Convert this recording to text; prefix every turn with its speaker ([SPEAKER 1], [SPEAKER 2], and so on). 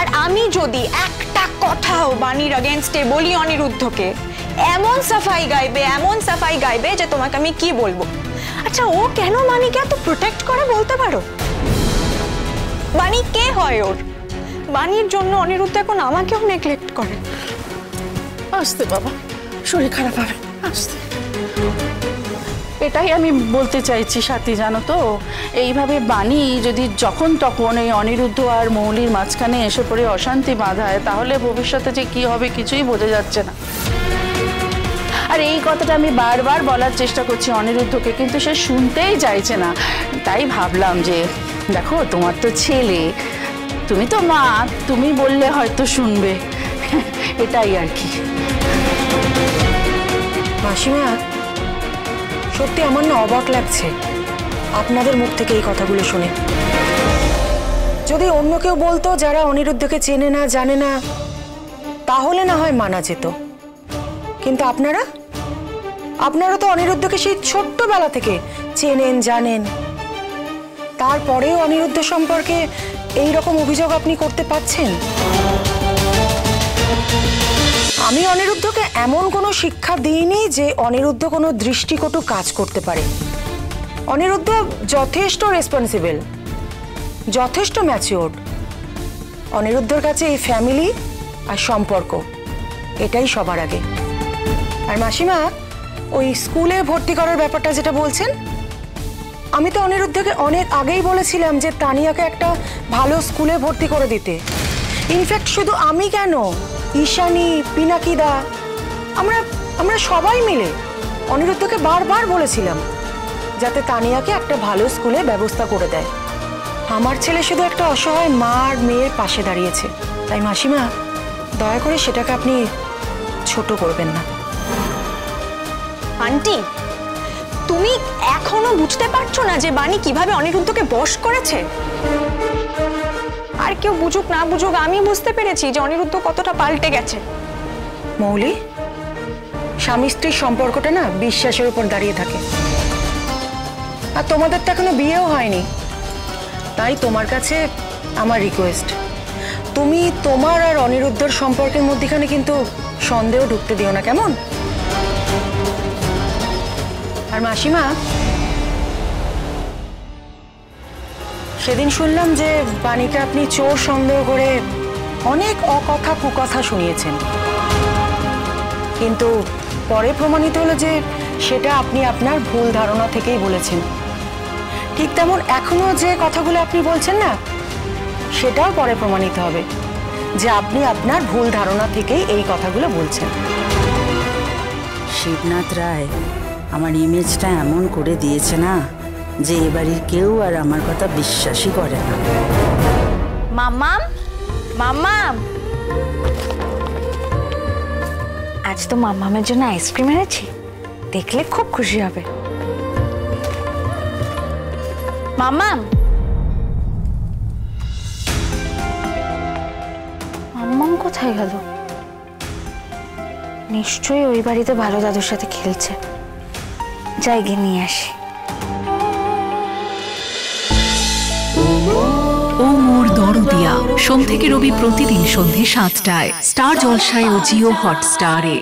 [SPEAKER 1] আর আমি যদি একটা কথাও বাণীর अगेंस्टे বলি অনিরুদ্ধকে, এমন সাফাই গাইবে যে তোমাকে আমি কি বলবো। আচ্ছা, ও কেন বাণীকে এত প্রোটেক্ট করে বলতে পারো? বাণী কে হয় ওর? বাণীর জন্য অনিরুদ্ধ এখন আমাকেও নেগলেক্ট করে।
[SPEAKER 2] আস্তে বাবা, শরীর খারাপ হবে, আস্তে। এটাই আমি বলতে চাইছি সাথী, জানো তো, এইভাবে বাণী যদি যখন তখন এই অনিরুদ্ধ আর মৌলির মাঝখানে এসে পড়ে অশান্তি বাঁধায়, তাহলে ভবিষ্যতে যে কি হবে কিছুই বোঝা যাচ্ছে না। আর এই কথাটা আমি বারবার বলার চেষ্টা করছি অনিরুদ্ধকে, কিন্তু সে শুনতেই চাইছে না। তাই ভাবলাম যে দেখো, তোমার তো ছেলে, তুমি তো মা, তুমি বললে হয়তো শুনবে, এটাই আর কি।
[SPEAKER 3] মাসিমা, সত্যি আমার না অবাক লাগছে আপনাদের মুখ থেকে এই কথাগুলো শুনে। যদি অন্য কেউ বলতো যারা অনিরুদ্ধকে চেনে না জানে না, তাহলে না হয় মানা যেত, কিন্তু আপনারা তো অনিরুদ্ধকে সেই ছোট্টবেলা থেকে চেনেন জানেন, তারপরেও অনিরুদ্ধ সম্পর্কে এই রকম অভিযোগ আপনি করতে পাচ্ছেন। আমি অনিরুদ্ধকে এমন কোনো শিক্ষা দিইনি যে অনিরুদ্ধ কোনো দৃষ্টিকটু কাজ করতে পারে। অনিরুদ্ধ যথেষ্ট রেসপন্সিবল, যথেষ্ট ম্যাচিওর্ড। অনিরুদ্ধর কাছে এই ফ্যামিলি আর সম্পর্ক এটাই সবার আগে। আর মাসিমা, ওই স্কুলে ভর্তি করার ব্যাপারটা যেটা বলছেন, আমি তো অনিরুদ্ধকে অনেক আগেই বলেছিলাম যে তানিয়াকে একটা ভালো স্কুলে ভর্তি করে দিতে। ইনফ্যাক্ট শুধু আমি কেন, ঈশানী, পিনাকিদা, আমরা সবাই মিলে অনিরুদ্ধকে বারবার বলেছিলাম যাতে তানিয়াকে একটা ভালো স্কুলে ব্যবস্থা করে দেয়। আমার ছেলে শুধু একটা অসহায় মা আর মেয়ের পাশে দাঁড়িয়েছে। তাই মাসিমা, দয়া করে সেটাকে আপনি ছোট করবেন না।
[SPEAKER 1] আন্টি, তুমি এখনো বুঝতে পারছো না যে বাণী কিভাবে অনিরুদ্ধকে বশ করেছে? আর কেউ বুঝুক না বুঝুক, আমি বুঝতে পেরেছি যে অনিরুদ্ধ কতটা পাল্টে গেছে।
[SPEAKER 3] মৌলি, স্বামী স্ত্রীর সম্পর্কটা না বিশ্বাসের উপর দাঁড়িয়ে থাকে। আর তোমাদের তো এখনো বিয়েও হয়নি, তাই তোমার কাছে আমার রিকোয়েস্ট, তুমি তোমার আর অনিরুদ্ধর সম্পর্কের মধ্যখানে কিন্তু সন্দেহ ঢুকতে দিও না, কেমন? আর মাসিমা, সেদিন শুনলাম যে বাণীকে আপনি চোর সন্দেহ করে অনেক অকথা কুকথা শুনিয়েছেন, কিন্তু পরে প্রমাণিত হলো যে সেটা আপনি আপনার ভুল ধারণা থেকেই বলেছেন। ঠিক তেমন এখনো যে কথাগুলো আপনি বলছেন না, সেটাও পরে প্রমাণিত হবে যে আপনি আপনার ভুল ধারণা থেকেই এই কথাগুলো বলছেন।
[SPEAKER 4] শিবনাথ রায় আমার ইমেজটা এমন করে দিয়েছে না যে এবাড়ির কেউ আর আমার কথা বিশ্বাসই করে না।
[SPEAKER 1] মাম্মাম, মাম্মাম, আজ তো মাম্মামের জন্য আইসক্রিম এনেছি, দেখলে খুব খুশি হবে। মাম্মাম, মাম্মাম কোথায় গেল? নিশ্চয়ই ওই বাড়িতে ভালো দাদুর সাথে খেলছে, যাই গিয়ে নিয়ে আসি।
[SPEAKER 5] ও মোর দরদিয়া, সোম থেকে রবি প্রতিদিন সন্ধ্যে ৭টায় স্টার জলসায় ও জিও হটস্টারে।